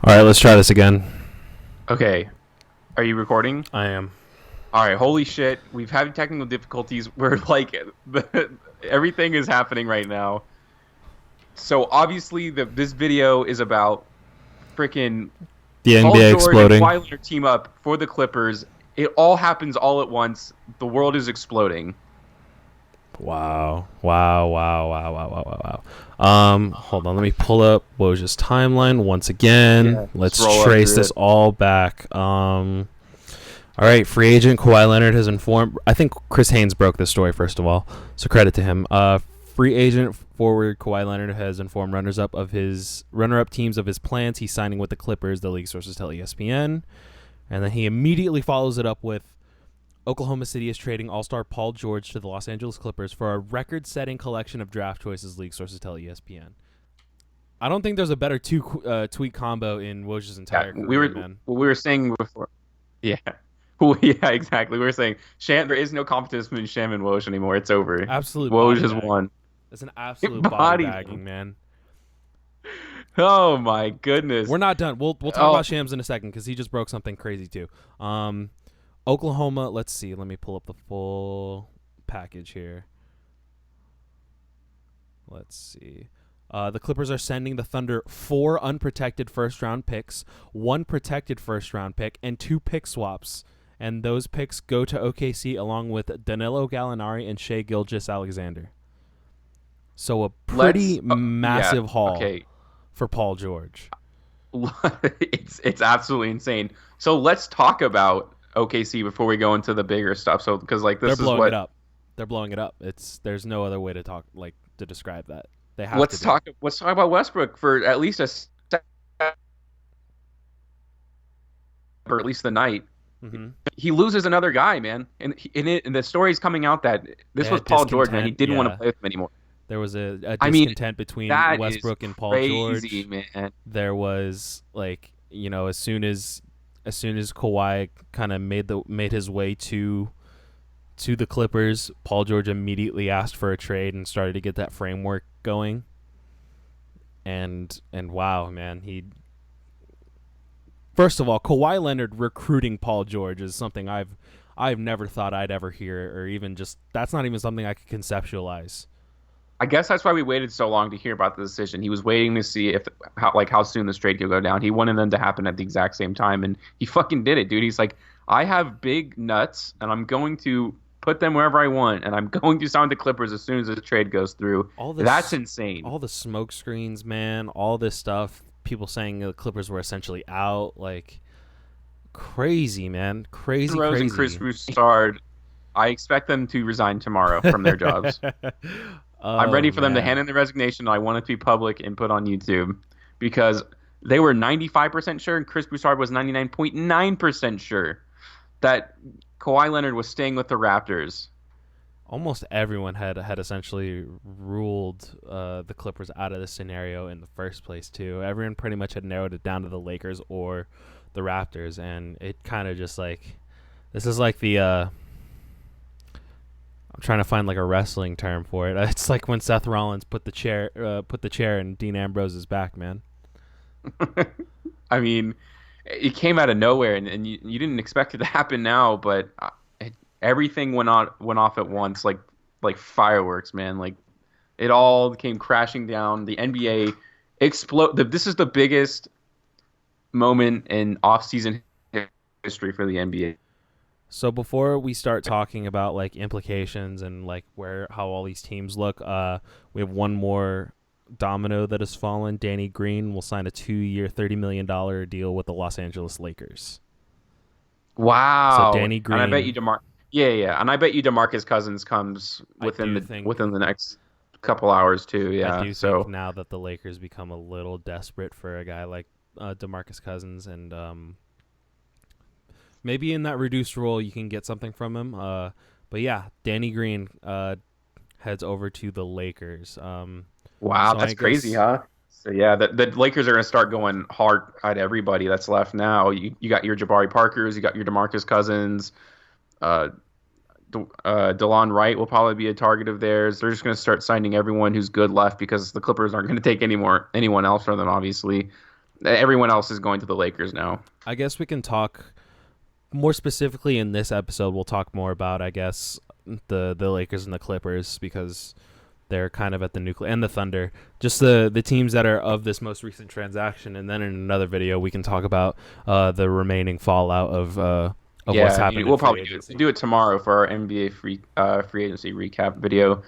All right, let's try this again. Okay, are you recording? I am. All right, holy shit, we've had technical difficulties. We're like, everything is happening right now. So obviously, this video is about freaking The Paul NBA George and exploding. Kawhi Leonard team up for the Clippers. It all happens all at once. The world is exploding. Wow. Wow, wow, wow, wow, wow, wow, wow. Hold on, let me pull up Woj's timeline once again. Yeah, Let's scroll trace under this it. all back. All right, free agent Kawhi Leonard has informed. I think Chris Haynes broke this story first of all, so credit to him. Free agent forward Kawhi Leonard has informed runner-up teams of his plans. He's signing with the Clippers. The league sources tell ESPN, and then he immediately follows it up with Oklahoma City is trading All-Star Paul George to the Los Angeles Clippers for a record-setting collection of draft choices. League sources tell ESPN. I don't think there's a better tweet combo in Woj's Yeah, entire we career, were man. we were saying before. Yeah, well, yeah, exactly. We were saying there is no competition between Sham and Woj anymore. It's over. Absolute Woj body has bag. won. It's an absolute body Body. bagging, man. Oh my goodness. We're not done. We'll talk Oh, about Shams in a second because he just broke something crazy too. Oklahoma. Let's see. Let me pull up the full package here. Let's see. The Clippers are sending the Thunder 4 unprotected first-round picks, 1 protected first-round pick, and 2 pick swaps. And those picks go to OKC along with Danilo Gallinari and Shai Gilgeous-Alexander. So a let's. pretty Yeah. massive haul Okay. for Paul George. It's absolutely insane. So let's talk about OKC before we go into the bigger stuff. So because like They're this is blowing it what up. They're blowing it up. There's no other way to to describe that. They have to let's be. talk. Let's talk about Westbrook for at least or at least the night. Mm-hmm. He loses another guy, man, and the story's coming out that They this was had Paul George, man. He discontent. didn't want to Yeah, play with him anymore. there was a I mean, discontent between that is Westbrook and Paul crazy, George. man. There was as soon as Kawhi kind of made his way to the Clippers, Paul George immediately asked for a trade and started to get that framework going. And wow, man, he first of all, Kawhi Leonard recruiting Paul George is something I've never thought I'd ever hear, or even just that's not even something I could conceptualize. I guess that's why we waited so long to hear about the decision. He was waiting to see if how soon this trade could go down. He wanted them to happen at the exact same time, and he fucking did it, dude. He's like, I have big nuts, and I'm going to put them wherever I want, and I'm going to sign the Clippers as soon as this trade goes through. All That's this, insane. all the smoke screens, man, all this stuff. People saying the Clippers were essentially out, like crazy, man, crazy, Rose and Chris crazy. Broussard, I expect them to resign tomorrow from their jobs. I'm Oh ready for them to hand man, in their resignation. I want it to be public and put on YouTube because they were 95% sure and Chris Broussard was 99.9% sure that Kawhi Leonard was staying with the Raptors. almost everyone had essentially ruled the Clippers out of this scenario in the first place too. Everyone pretty much had narrowed it down to the Lakers or the Raptors, and it kind of just like this is like the I'm trying to find like a wrestling term for it. It's like when Seth Rollins put the chair in Dean Ambrose's back, man. I mean, it came out of nowhere, and you didn't expect it to happen now, but everything went off at once, like fireworks, man. Like it all came crashing down. The NBA explode. This is the biggest moment in off-season history for the NBA. So before we start talking about like implications and like how all these teams look, we have one more domino that has fallen. Danny Green will sign a 2-year, $30 million deal with the Los Angeles Lakers. So Wow. Danny And I bet Green, you yeah, and I bet you DeMarcus Cousins comes I do think within the next couple hours too. I Yeah. do think So now that the Lakers become a little desperate for a guy like DeMarcus Cousins, and maybe in that reduced role you can get something from him. But yeah, Danny Green heads over to the Lakers. wow, So I that's crazy, guess huh? So yeah, the Lakers are going to start going hard at everybody that's left now. You got your Jabari Parkers, you got your DeMarcus Cousins, uh, DeLon Wright will probably be a target of theirs. They're just going to start signing everyone who's good left because the Clippers aren't going to take anyone else from them, obviously. Everyone else is going to the Lakers now. I guess we can talk more specifically in this episode. We'll talk more about, I guess, the Lakers and the Clippers because they're kind of at the nucleus, and the Thunder, just the teams that are of this most recent transaction. And then in another video, we can talk about the remaining fallout of what's happening. We'll probably do it tomorrow for our NBA free agency recap video.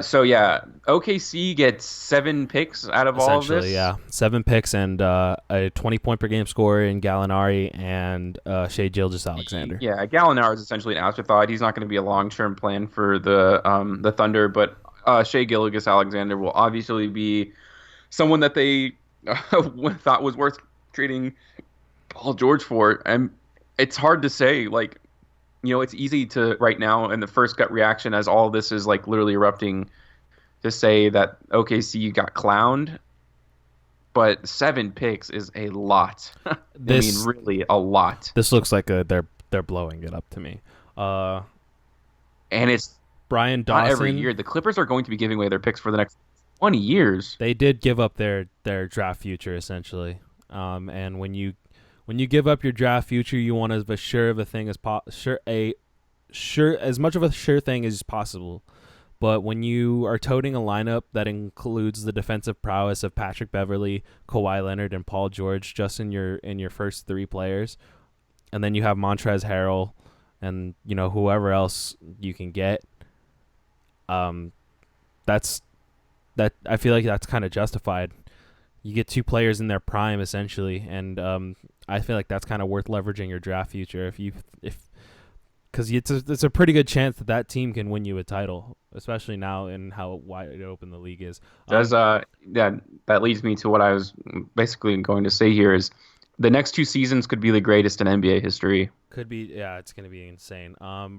So yeah, OKC gets 7 picks out of all of this. Yeah, 7 picks and a 20-point per game scorer in Gallinari and Shai Gilgeous-Alexander. Yeah, Gallinari is essentially an afterthought. He's not going to be a long-term plan for the Thunder, but Shai Gilgeous-Alexander will obviously be someone that they thought was worth trading Paul George for. And it's hard to say, like, it's easy to right now in the first gut reaction as all this is like literally erupting to say that OKC got clowned, but 7 picks is a lot. Really a lot. This looks like they're blowing it up to me. And it's Brian Dawson. Not every year. The Clippers are going to be giving away their picks for the next 20 years. They did give up their draft future essentially, and when you give up your draft future, you want as sure of a thing as as much of a sure thing as possible. But when you are toting a lineup that includes the defensive prowess of Patrick Beverley, Kawhi Leonard, and Paul George just in your first 3 players, and then you have Montrezl Harrell and whoever else you can get, that's I feel like that's kind of justified. You get 2 players in their prime essentially, and I feel like that's kind of worth leveraging your draft future because it's a pretty good chance that team can win you a title, especially now in how wide open the league is. That leads me to what I was basically going to say here is the next 2 seasons could be the greatest in NBA history. Could be, yeah, it's going to be insane.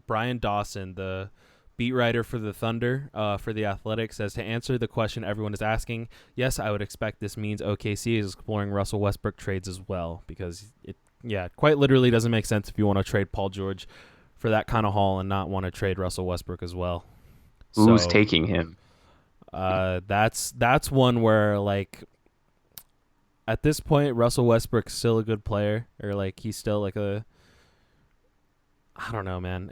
Brian Dawson, the beat writer for the Thunder, for The Athletic, says, to answer the question everyone is asking, yes, I would expect this means OKC is exploring Russell Westbrook trades as well, because it quite literally doesn't make sense if you want to trade Paul George for that kind of haul and not want to trade Russell Westbrook as well. Who's taking him? That's one where, like, at this point, Russell Westbrook's still a good player, or like he's still like I don't know, man.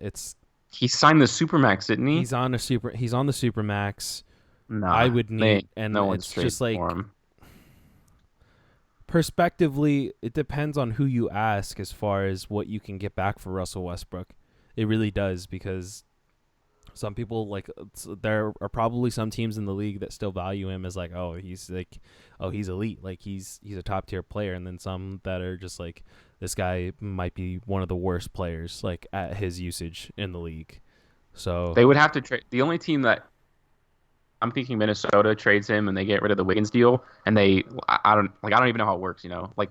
He signed the Supermax, didn't he? He's on the Supermax. Nah, I would need, and no it's one's just like for him. Perspectively, it depends on who you ask as far as what you can get back for Russell Westbrook. It really does, because some people, like, there are probably some teams in the league that still value him as like, he's elite, like he's a top tier player, and then some that are just like, this guy might be one of the worst players like at his usage in the league. So they would have to trade. The only team that I'm thinking Minnesota trades him and they get rid of the Wiggins deal, and I don't even know how it works. Like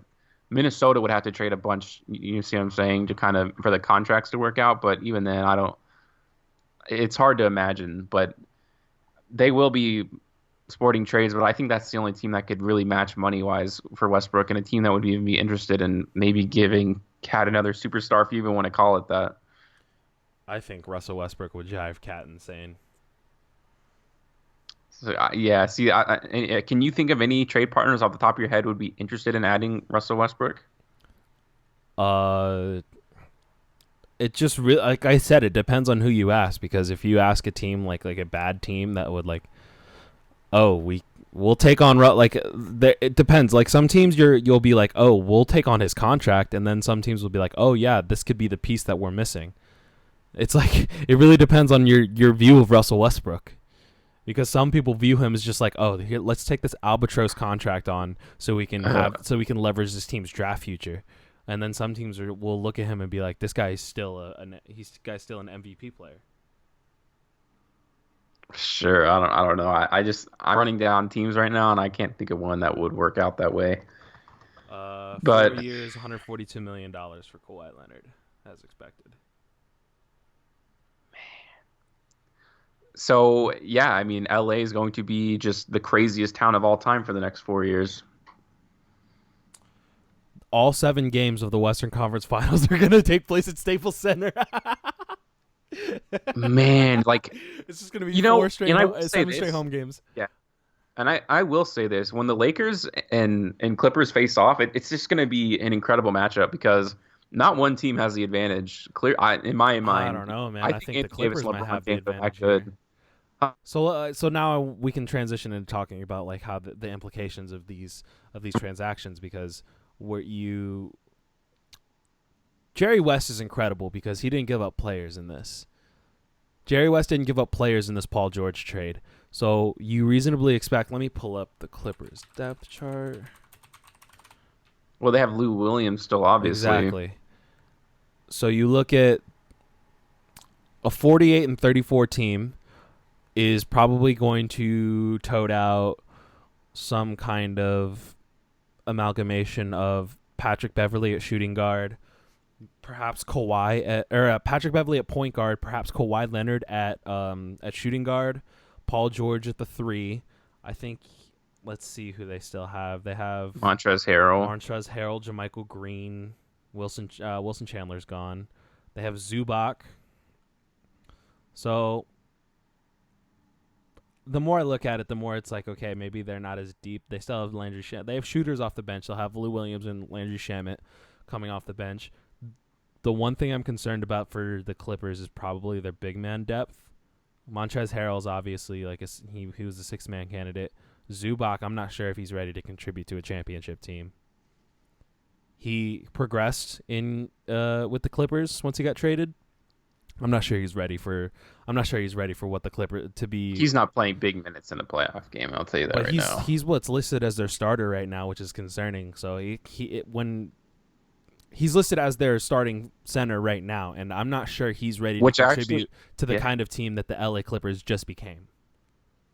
Minnesota would have to trade a bunch. You see what I'm saying, to kind of for the contracts to work out. But even then, it's hard to imagine. But they will be sporting trades, but I think that's the only team that could really match money-wise for Westbrook, and a team that would even be interested in maybe giving Cat another superstar, if you even want to call it that. I think Russell Westbrook would drive Cat insane. So, yeah, see, can you think of any trade partners off the top of your head who would be interested in adding Russell Westbrook? It just really, like I said, it depends on who you ask, because if you ask a team like a bad team that would like, we'll take on, like, it depends. Like some teams you'll be like, we'll take on his contract, and then some teams will be like, yeah, this could be the piece that we're missing. It's like, it really depends on your view of Russell Westbrook, because some people view him as just like, here, let's take this albatross contract on so we can leverage this team's draft future, and then some teams will look at him and be like, this guy is still an MVP player. Sure, I don't know. I'm running down teams right now, and I can't think of one that would work out that way. 4 years, $142 million for Kawhi Leonard, as expected. So, yeah, I mean, LA is going to be just the craziest town of all time for the next 4 years. All 7 games of the Western Conference Finals are going to take place at Staples Center. Man, like, it's just going to be 7 straight home games. Yeah. And I will say this, when the Lakers and Clippers face off, it's just going to be an incredible matchup because not one team has the advantage. In my I don't mind, know, man. I I think think the Anthony Davis Clippers and might LeBron have the James are that advantage here. good. So now we can transition into talking about like how the implications of these transactions because where you Jerry West is incredible because he didn't give up players in this. Jerry West didn't give up players in this Paul George trade. So you reasonably expect. Let me pull up the Clippers depth chart. Well, they have Lou Williams still, obviously. Exactly. So you look at a 48 and 34 team is probably going to tote out some kind of amalgamation of Patrick Beverly at shooting guard, perhaps Patrick Beverly at point guard, perhaps Kawhi Leonard at shooting guard, Paul George at the 3. I think. Let's see who they still have. They have Montrezl Harrell. JaMychal Green, Wilson Chandler's gone. They have Zubac. So the more I look at it, the more it's like, okay, maybe they're not as deep. They still have Landry Shamet. They have shooters off the bench. They'll have Lou Williams and Landry Shamet coming off the bench. The one thing I'm concerned about for the Clippers is probably their big man depth. Montrezl Harrell's obviously he was a 6-man candidate. Zubac, I'm not sure if he's ready to contribute to a championship team. He progressed in with the Clippers once he got traded. I'm not sure he's ready for what the Clippers to be. He's not playing big minutes in a playoff game. I'll tell you that now. He's what's listed as their starter right now, which is concerning. So when he's listed as their starting center right now, and I'm not sure he's ready to contribute to the kind of team that the LA Clippers just became.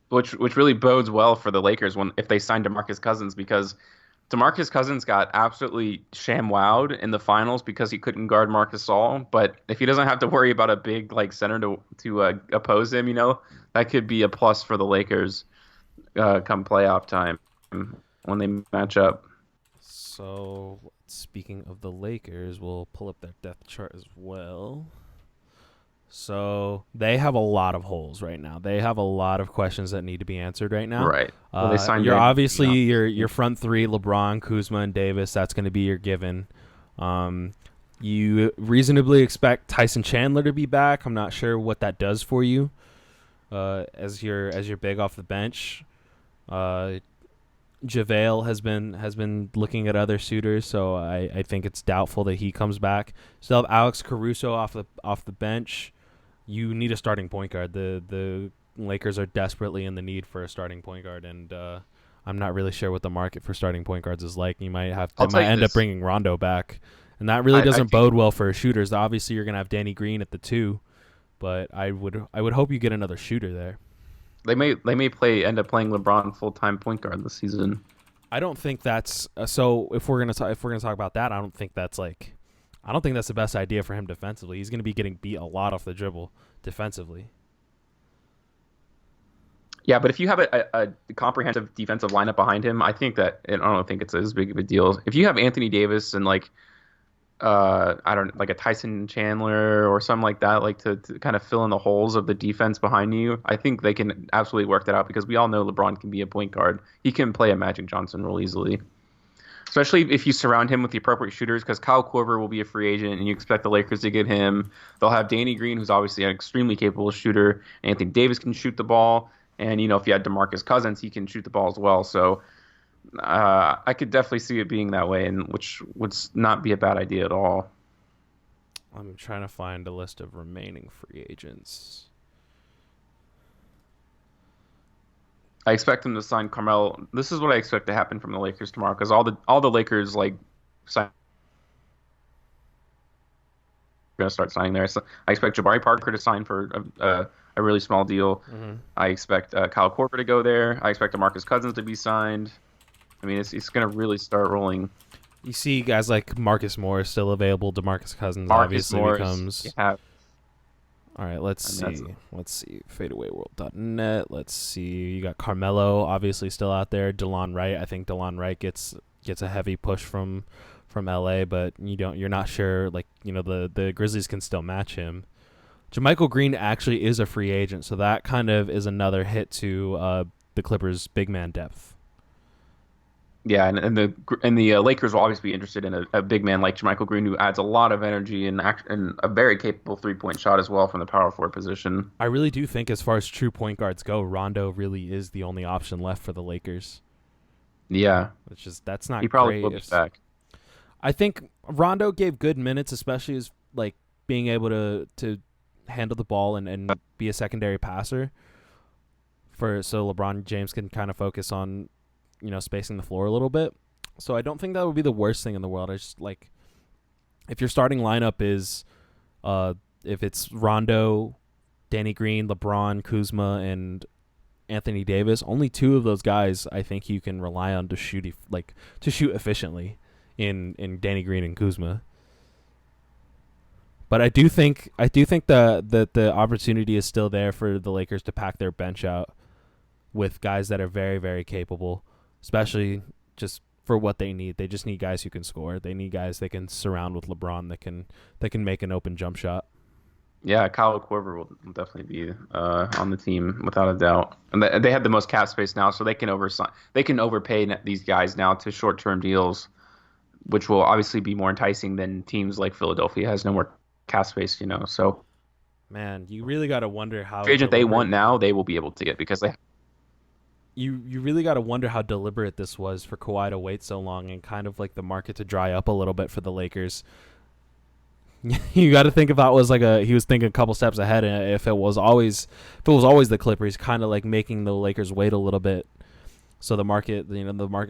Which really bodes well for the Lakers if they sign DeMarcus Cousins because DeMarcus Cousins got absolutely ShamWowed in the finals because he couldn't guard Marcus Gasol. But if he doesn't have to worry about a big center to oppose him, that could be a plus for the Lakers come playoff time when they match up. So speaking of the Lakers, we'll pull up their depth chart as well. So they have a lot of holes right now. They have a lot of questions that need to be answered right now. Right. Well, they signed your front 3, LeBron, Kuzma, and Davis. That's going to be your given. You reasonably expect Tyson Chandler to be back. I'm not sure what that does for you as your big off the bench. JaVale has been looking at other suitors, so I think it's doubtful that he comes back. Still have Alex Caruso off the bench. You need a starting point guard. The Lakers are desperately in the need for a starting point guard, and I'm not really sure what the market for starting point guards is like. They might end up bringing Rondo back, and that really doesn't bode well for shooters. Obviously, you're gonna have Danny Green at the 2, but I would hope you get another shooter there. They may end up playing LeBron full-time point guard this season. I don't think that's so. If we're gonna talk about that, I don't think that's the best idea for him defensively. He's gonna be getting beat a lot off the dribble defensively. Yeah, but if you have a comprehensive defensive lineup behind him, I don't think it's as big of a deal. If you have Anthony Davis and a Tyson Chandler or something like that, to kind of fill in the holes of the defense behind you, I think they can absolutely work that out because we all know LeBron can be a point guard. He can play a Magic Johnson role easily, especially if you surround him with the appropriate shooters because Kyle Korver will be a free agent and you expect the Lakers to get him. They'll have Danny Green, who's obviously an extremely capable shooter. Anthony Davis can shoot the ball. And, if you had DeMarcus Cousins, he can shoot the ball as well. So I could definitely see it being that way, and which would not be a bad idea at all. I'm trying to find a list of remaining free agents. I expect them to sign Carmelo. This is what I expect to happen from the Lakers tomorrow, because all the Lakers sign. Going to start signing there. So I expect Jabari Parker to sign for a really small deal. Mm-hmm. I expect Kyle Korver to go there. I expect DeMarcus Cousins to be signed. I mean, it's going to really start rolling. You see guys like Marcus Morris still available. DeMarcus Cousins becomes. Yeah. All right, let's see. Fadeawayworld.net. Let's see. You got Carmelo obviously still out there. DeLon Wright. I think DeLon Wright gets a heavy push from LA, but you're not sure. The Grizzlies can still match him. JaMychal Green actually is a free agent, so that kind of is another hit to the Clippers' big man depth. Yeah, and the Lakers will obviously be interested in a big man like Jermichael Green, who adds a lot of energy and a very capable 3-point shot as well from the power forward position. I really do think, as far as true point guards go, Rondo really is the only option left for the Lakers. Yeah, That's not he probably great. will be back. I think Rondo gave good minutes, especially as like being able to handle the ball and be a secondary passer. So LeBron James can kind of focus on spacing the floor a little bit. So I don't think that would be the worst thing in the world. I just like if your starting lineup is if it's Rondo, Danny Green, LeBron, Kuzma, and Anthony Davis, only 2 of those guys I think you can rely on to shoot efficiently in Danny Green and Kuzma. But I do think the opportunity is still there for the Lakers to pack their bench out with guys that are very, very capable, especially just for what they need. They just need guys who can score. They need guys they can surround with LeBron that can make an open jump shot. Yeah, Kyle Korver will definitely be on the team without a doubt. And they have the most cap space now, so they can overpay these guys now to short-term deals, which will obviously be more enticing than teams like Philadelphia has no more cap space, So, man, you really got to wonder how free agent they want now, they will be able to get because they. You really got to wonder how deliberate this was for Kawhi to wait so long and kind of like the market to dry up a little bit for the Lakers. You got to think if that was he was thinking a couple steps ahead, and if it was always the Clippers, kind of like making the Lakers wait a little bit, so the market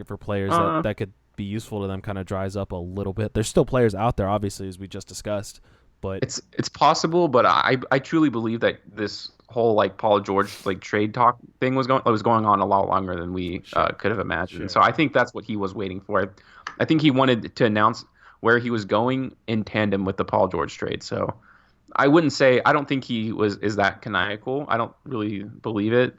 for players that could be useful to them kind of dries up a little bit. There's still players out there, obviously, as we just discussed, but it's possible. But I truly believe that this whole Paul George trade talk thing was going on a lot longer than we could have imagined. Sure. So I think that's what he was waiting for. I think he wanted to announce where he was going in tandem with the Paul George trade. So I don't think he is that maniacal. I don't really believe it.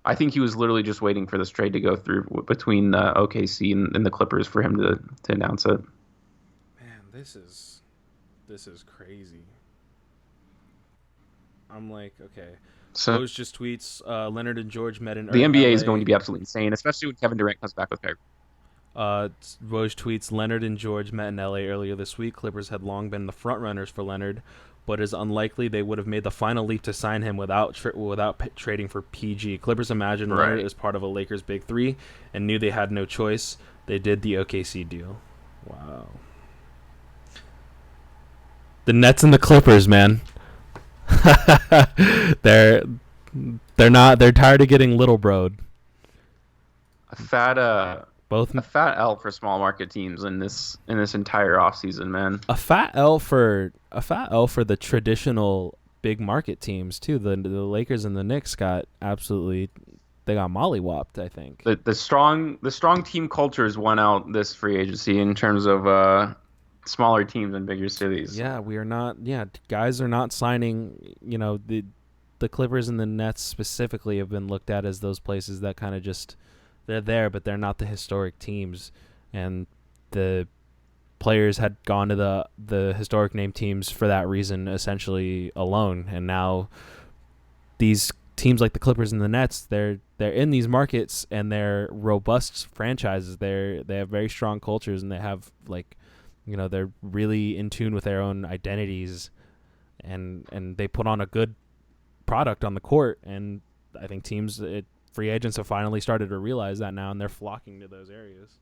I think he was literally just waiting for this trade to go through between OKC and the Clippers for him to announce it. Man, this is crazy. I'm like, okay. So those just tweets. Leonard and George met in the NBA LA. is going to be absolutely insane, especially when Kevin Durant comes back with Kyrie. Woj tweets, Leonard and George met in LA earlier this week. Clippers had long been the front runners for Leonard, but it is unlikely they would have made the final leap to sign him without trading for PG. Clippers imagined Leonard as part of a Lakers big 3 and knew they had no choice. They did the OKC deal. Wow. The Nets and the Clippers, man. They're tired of getting little broed. A fat L for small market teams in this entire offseason, man. A fat L for the traditional big market teams too. The Lakers and the Knicks got mollywopped, I think. The strong team cultures won out this free agency in terms of smaller teams in bigger cities. Yeah, guys are not signing. The Clippers and the Nets specifically have been looked at as those places that kind of just they're there, but they're not the historic teams, and the players had gone to the historic name teams for that reason essentially alone. And now these teams like the Clippers and the Nets, they're in these markets and they're robust franchises. They have very strong cultures, and they have they're really in tune with their own identities, and they put on a good product on the court. And I think free agents have finally started to realize that now, and they're flocking to those areas.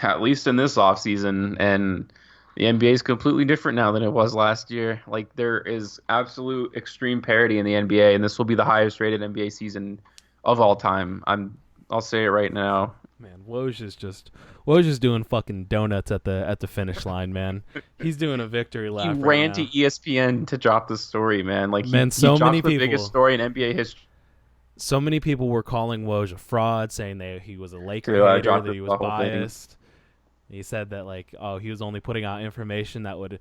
At least in this offseason, and the NBA is completely different now than it was last year. There is absolute extreme parity in the NBA, and this will be the highest rated NBA season of all time. I'll say it right now. Man, Woj is doing fucking donuts at the finish line, man. He's doing a victory lap. He ran to ESPN to drop the story, man. He many dropped people, the biggest story in NBA history. So many people were calling Woj a fraud, saying that he was a Laker hater, that he was biased. He said that he was only putting out information that would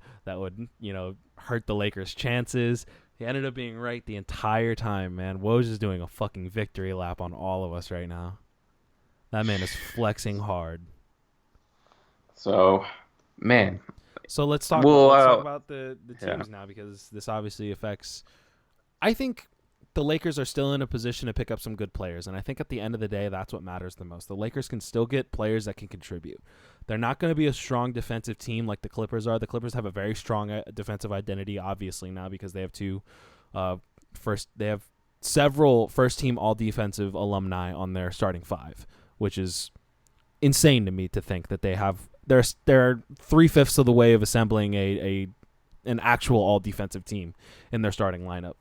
hurt the Lakers' chances. He ended up being right the entire time, man. Woj is doing a fucking victory lap on all of us right now. That man is flexing hard. So, man. So let's talk about the teams now, because this obviously affects. I think the Lakers are still in a position to pick up some good players, and I think at the end of the day, that's what matters the most. The Lakers can still get players that can contribute. They're not going to be a strong defensive team like the Clippers are. The Clippers have a very strong defensive identity, obviously now because they have they have several first-team all-defensive alumni on their starting five, which is insane to me to think that they're 3/5 of the way of assembling an actual all-defensive team in their starting lineup.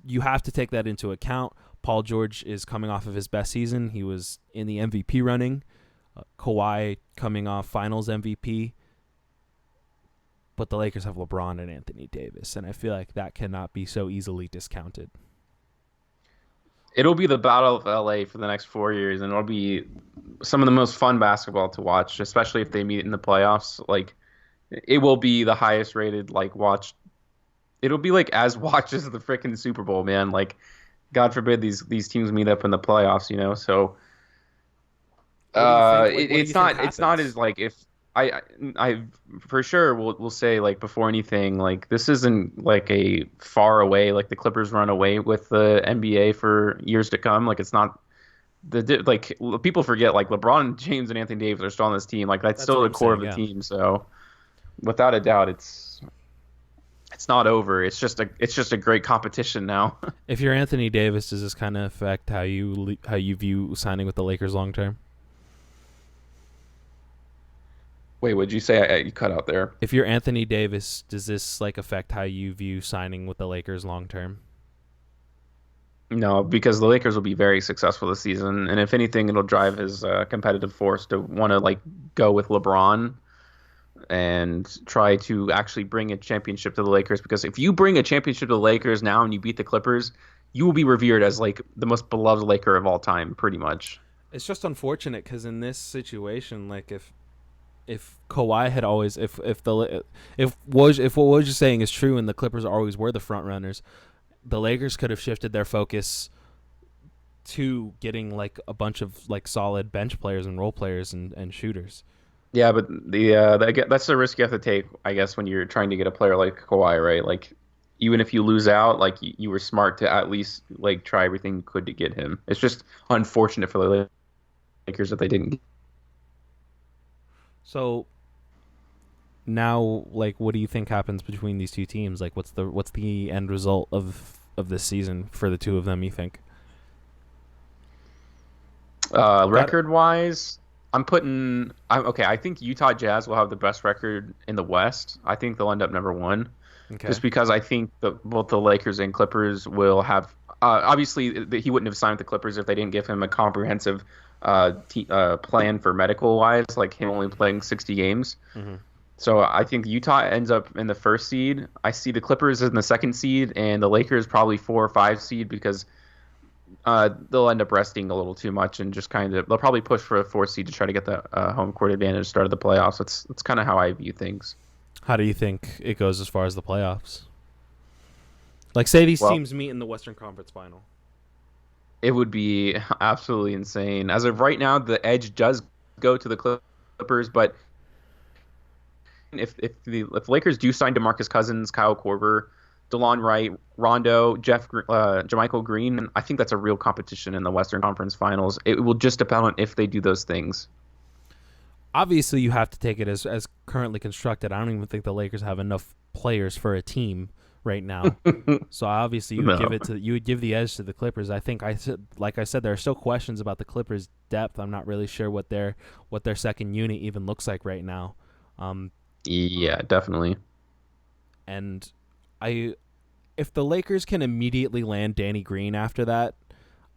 You have to take that into account. Paul George is coming off of his best season. He was in the MVP running. Kawhi coming off Finals MVP. But the Lakers have LeBron and Anthony Davis, and I feel like that cannot be so easily discounted. It'll be the Battle of LA for the next 4 years, and it'll be some of the most fun basketball to watch, especially if they meet in the playoffs. Like, it will be the highest rated watched. It'll be as watched as the freaking Super Bowl, man. Like, God forbid these teams meet up in the playoffs, So it's not as if I for sure will say before anything this isn't a far away the Clippers run away with the NBA for years to come. It's not people forget LeBron James and Anthony Davis are still on this team. That's still the core of the team. So without a doubt, it's not over. It's just a great competition now. If you're Anthony Davis, does this kind of affect how you view signing with the Lakers long term? Wait, what'd you say? You cut out there. If you're Anthony Davis, does this affect how you view signing with the Lakers long term? No, because the Lakers will be very successful this season, and if anything, it'll drive his competitive force to want to go with LeBron and try to actually bring a championship to the Lakers. Because if you bring a championship to the Lakers now and you beat the Clippers, you will be revered as the most beloved Laker of all time, pretty much. It's just unfortunate because in this situation, if Kawhi had always if what Woj is saying is true and the Clippers always were the front runners, the Lakers could have shifted their focus to getting a bunch of solid bench players and role players and shooters. Yeah, but that's the risk you have to take, I guess, when you're trying to get a player like Kawhi, right? Even if you lose out, you were smart to at least try everything you could to get him. It's just unfortunate for the Lakers that they didn't. So now, what do you think happens between these two teams? What's the end result of this season for the two of them, you think? Record-wise, I think Utah Jazz will have the best record in the West. I think they'll end up number one. Okay. Just because I think both the Lakers and Clippers will have obviously he wouldn't have signed with the Clippers if they didn't give him a comprehensive plan for medical-wise, him only playing 60 games. Mm-hmm. So I think Utah ends up in the first seed. I see the Clippers in the second seed, and the Lakers probably 4 or 5 seed because they'll end up resting a little too much and just they'll probably push for a 4 seed to try to get the home court advantage start of the playoffs. That's kind of how I view things. How do you think it goes as far as the playoffs? Say these teams meet in the Western Conference Final. It would be absolutely insane. As of right now, the edge does go to the Clippers, but if the Lakers do sign DeMarcus Cousins, Kyle Korver, DeLon Wright, Rondo, JaMychal Green, I think that's a real competition in the Western Conference Finals. It will just depend on if they do those things. Obviously, you have to take it as currently constructed. I don't even think the Lakers have enough players for a team right now. So obviously you would give the edge to the Clippers. I think like I said, there are still questions about the Clippers' depth. I'm not really sure what their second unit even looks like right now. Yeah, definitely. And if the Lakers can immediately land Danny Green after that,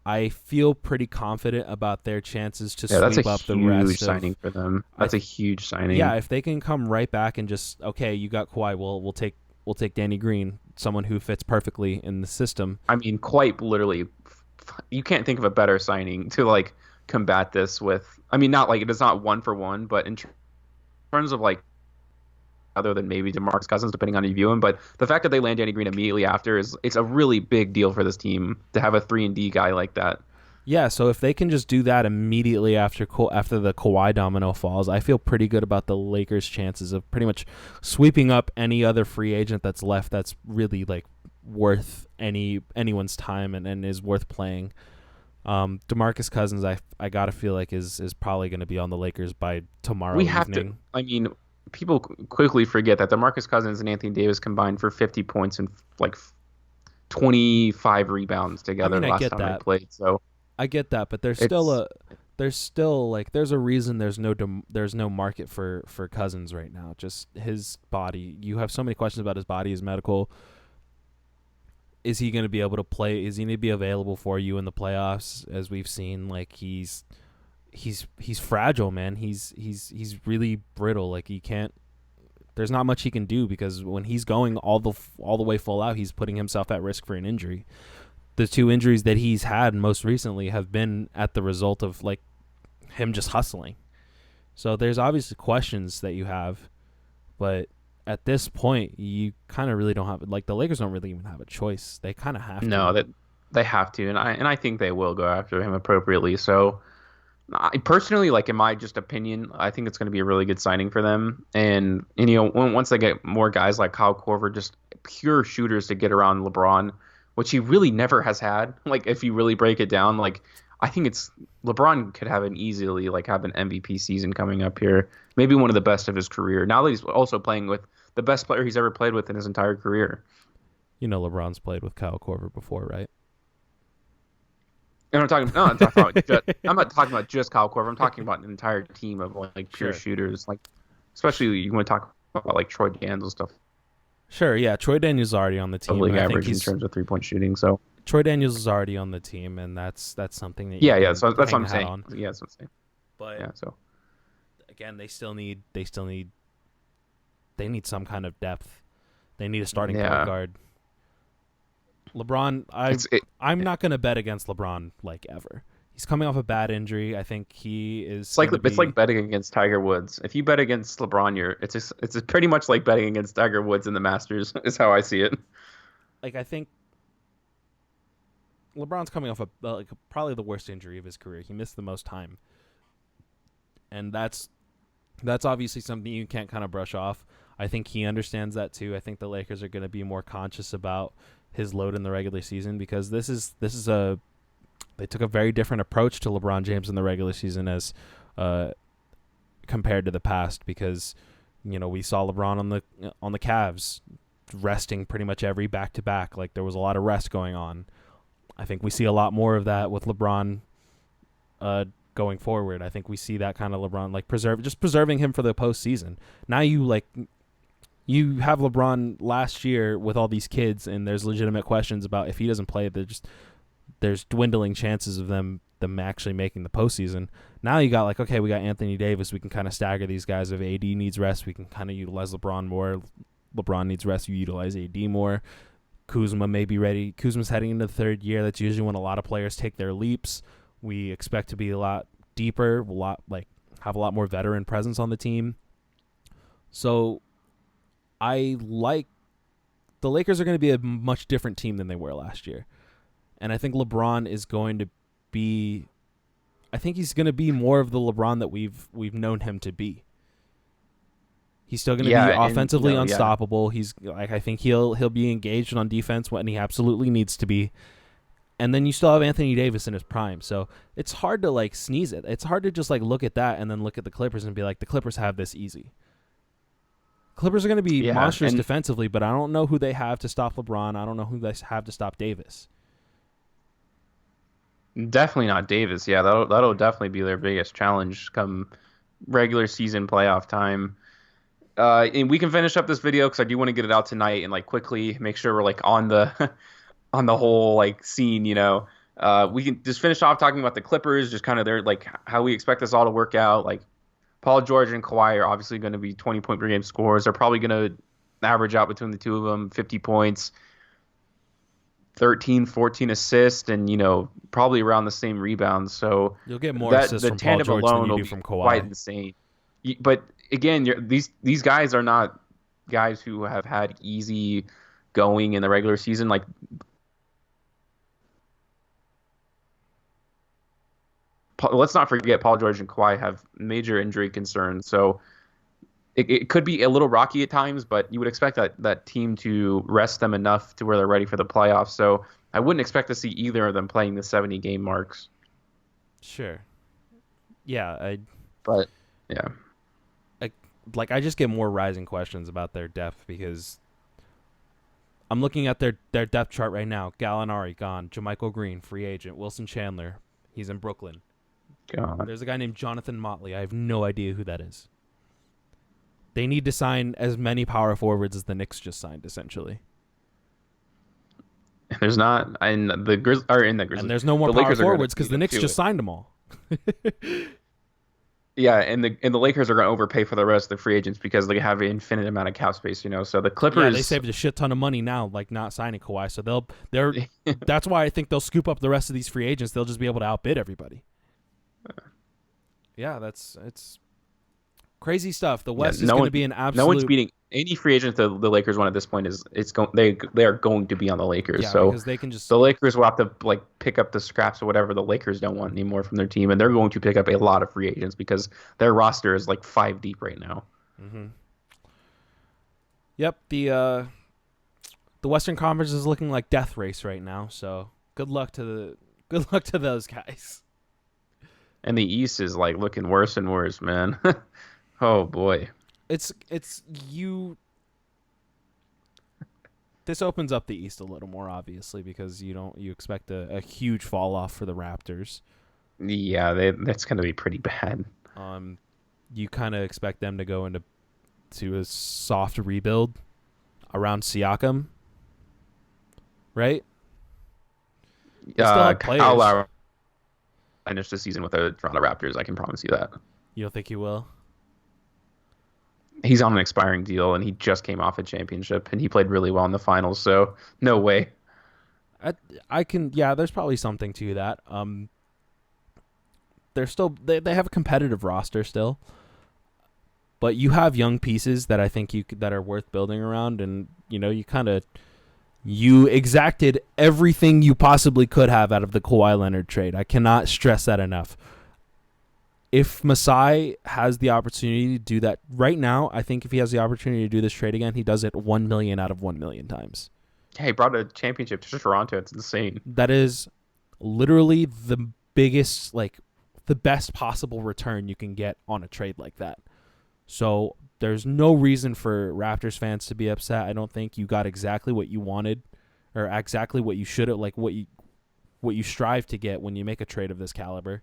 I feel pretty confident about their chances to sweep up the rest. That's a huge signing for them. That's a huge signing. Yeah, if they can come right back and just, okay, you got Kawhi, we'll take Danny Green, someone who fits perfectly in the system. I mean, quite literally, you can't think of a better signing to combat this with. I mean, not it is not one for one, but in terms of other than maybe DeMarcus Cousins, depending on how you view him. But the fact that they land Danny Green immediately after it's a really big deal for this team to have a 3-and-D guy like that. Yeah, so if they can just do that immediately after the Kawhi domino falls, I feel pretty good about the Lakers' chances of pretty much sweeping up any other free agent that's left that's really worth anyone's time and is worth playing. DeMarcus Cousins, I gotta feel like is probably going to be on the Lakers by We tomorrow have to. evening. I mean, people quickly forget that DeMarcus Cousins and Anthony Davis combined for 50 points and like 25 rebounds I together mean, the I last get time they that. played. So I get that, but it's there's still like there's a reason there's no market for Cousins right now. Just his body. You have so many questions about his body, his medical. Is he going to be able to play? Is he going to be available for you in the playoffs? As we've seen, like he's fragile, man. He's really brittle. Like he can't. There's not much he can do because when he's going all the way full out, he's putting himself at risk for an injury. The two injuries that he's had most recently have been at the result of like him just hustling. So there's obviously questions that you have, but at this point, you kind of really don't have like the Lakers don't really even have a choice. They kind of have to. no that they have to, and I think they will go after him appropriately. So I personally, like in my just opinion, I think it's going to be a really good signing for them. And once they get more guys like Kyle Korver, just pure shooters to get around LeBron, which he really never has had. Like if you really break it down, like I think it's LeBron could have an MVP season coming up here, maybe one of the best of his career. Now that he's also playing with the best player he's ever played with in his entire career. You know, LeBron's played with Kyle Korver before, right? And I'm talking. No, I'm not talking about just Kyle Korver. I'm talking about an entire team of like pure Sure. shooters. Like, especially you want to talk about like Troy Daniels stuff Sure, yeah. Troy Daniels is already on the of team. league I think average in he's terms of 3-point shooting. So Troy Daniels is already on the team, and that's something that you yeah. can So that's what hang I'm a hat saying. on. Yeah, that's what I'm saying. But Yeah. So again, they need some kind of depth. They need a starting point yeah, guard. LeBron, it's it, I'm not going to bet against LeBron like ever. He's coming off a bad injury. I think he is it's going like to it's like be betting against Tiger Woods. If you bet against LeBron, it's pretty much like betting against Tiger Woods in the Masters. Is how I see it. like I think LeBron's coming off like probably the worst injury of his career. He missed the most time, and that's obviously something you can't kind of brush off. I think he understands that too. I think the Lakers are going to be more conscious about his load in the regular season because this is a they took a very different approach to LeBron James in the regular season as compared to the past because we saw LeBron on the Cavs resting pretty much every back to back. Like there was a lot of rest going on. I think we see a lot more of that with LeBron going forward. I think we see that kind of LeBron like preserving him for the postseason. Now you have LeBron last year with all these kids, and there's legitimate questions about if he doesn't play, there's dwindling chances of them actually making the postseason. Now you got like, okay, we got Anthony Davis. We can kind of stagger these guys. If AD needs rest, we can kind of utilize LeBron more. LeBron needs rest, you utilize AD more. Kuzma may be ready. Kuzma's heading into the third year. That's usually when a lot of players take their leaps. We expect to be a lot deeper, have a lot more veteran presence on the team. So I like the Lakers are going to be a much different team than they were last year. And I think LeBron is going to be I think he's going to be more of the LeBron that we've known him to be. He's still going to be offensively unstoppable. He's like I think he'll be engaged on defense when he absolutely needs to be. And then you still have Anthony Davis in his prime. So it's hard to like sneeze it. It's hard to just like look at that and then look at the Clippers and be like the Clippers have this easy. Clippers are going to be monstrous defensively, but I don't know who they have to stop LeBron. I don't know who they have to stop Davis. Definitely not Davis. Yeah, that'll definitely be their biggest challenge come regular season playoff time. And we can finish up this video because I do want to get it out tonight and like quickly make sure we're like on the on the whole like scene. We can just finish off talking about the Clippers, just kind of their like how we expect this all to work out. Like Paul George and Kawhi are obviously going to be 20-point per game scorers. They're probably going to average out between the two of them 50 points. 13, 14 assists, and probably around the same rebounds. So you'll get more assists from Paul George than you do from Kawhi. Quite insane. But again, these guys are not guys who have had easy going in the regular season. Like let's not forget, Paul George and Kawhi have major injury concerns. So it could be a little rocky at times, but you would expect that team to rest them enough to where they're ready for the playoffs. So I wouldn't expect to see either of them playing the 70 game marks. Sure. Yeah, But yeah, I like I just get more rising questions about their depth because I'm looking at their depth chart right now. Gallinari gone, JaMychal Green free agent, Wilson Chandler, he's in Brooklyn. God. There's a guy named Jonathan Motley. I have no idea who that is. They need to sign as many power forwards as the Knicks just signed, essentially. There's not, and the Grizz are in the Grizzlies. And there's no more The power Lakers are gonna forwards because beat the them Knicks to just it. signed them all. Yeah, and the Lakers are going to overpay for the rest of the free agents because they have an infinite amount of cap space, you know. So the Clippers, Yeah, they saved a shit ton of money now, like not signing Kawhi. So they're that's why I think they'll scoop up the rest of these free agents. They'll just be able to outbid everybody. Yeah, it's crazy stuff. The West is going to be an absolute. No one's beating any free agent the Lakers want at this point. They are going to be on the Lakers. Yeah, so because they can just the Lakers will have to like pick up the scraps or whatever the Lakers don't want anymore from their team, and they're going to pick up a lot of free agents because their roster is like 5 deep right now. Mm-hmm. Yep, the Western Conference is looking like death race right now. So good luck to those guys. And the East is like looking worse and worse, man. Oh boy. It's you. This opens up the East a little more, obviously, because you expect a huge fall off for the Raptors. Yeah, that's going to be pretty bad. You kind of expect them to go into a soft rebuild around Siakam, right? They still have players. Kyle Lowry finish the season with the Toronto Raptors. I can promise you that. You don't think he will? He's on an expiring deal, and he just came off a championship, and he played really well in the finals. So no way. I can. Yeah, there's probably something to that. They're still they have a competitive roster still, but you have young pieces that I think that are worth building around, and you exacted everything you possibly could have out of the Kawhi Leonard trade. I cannot stress that enough. If Masai has the opportunity to do that right now, I think if he has the opportunity to do this trade again, he does it 1 million out of 1 million times. Yeah, he brought a championship to Toronto. It's insane. That is literally the biggest, the best possible return you can get on a trade like that. So there's no reason for Raptors fans to be upset. I don't think you got exactly what you wanted or exactly what you should have, what you strive to get when you make a trade of this caliber.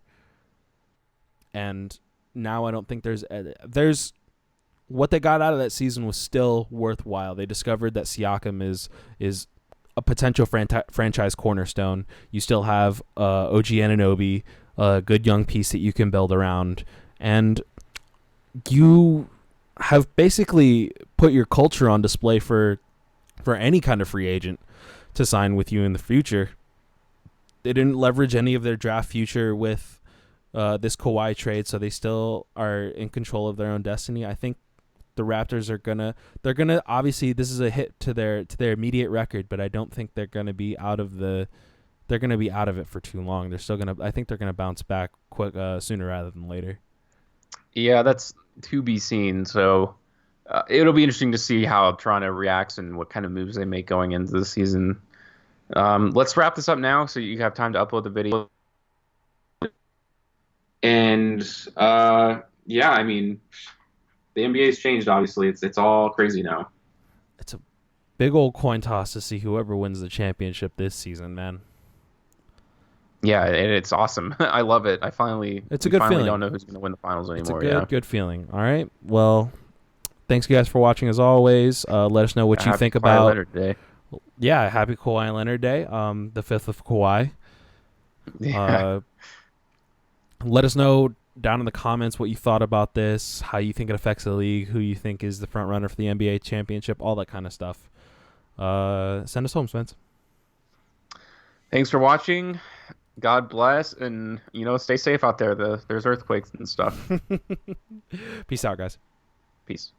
And now I don't think there's what they got out of that season was still worthwhile. They discovered that Siakam is a potential franchise cornerstone. You still have OG Anunoby, a good young piece that you can build around, and you have basically put your culture on display for any kind of free agent to sign with you in the future. They didn't leverage any of their draft future with this Kawhi trade, so they still are in control of their own destiny. I think the Raptors they're gonna obviously this is a hit to their immediate record, but I don't think they're gonna be out of it for too long. I think they're gonna bounce back quick sooner rather than later. Yeah, that's to be seen. So it'll be interesting to see how Toronto reacts and what kind of moves they make going into the season. Let's wrap this up now so you have time to upload the video. And yeah, I mean, the NBA's changed. Obviously, it's all crazy now. It's a big old coin toss to see whoever wins the championship this season, man. Yeah, and it's awesome. I love it. It's a good feeling. Don't know who's going to win the finals anymore. It's a good feeling. All right. Well, thanks you guys for watching as always. Let us know what you think about. Leonard Day. Yeah, happy Kawhi Leonard Day. The 5th of Kawhi. Yeah. Let us know down in the comments what you thought about this, how you think it affects the league, who you think is the front runner for the NBA championship, all that kind of stuff. Send us home, Spence. Thanks for watching. God bless, and stay safe out there. There's earthquakes and stuff. Peace out, guys. Peace.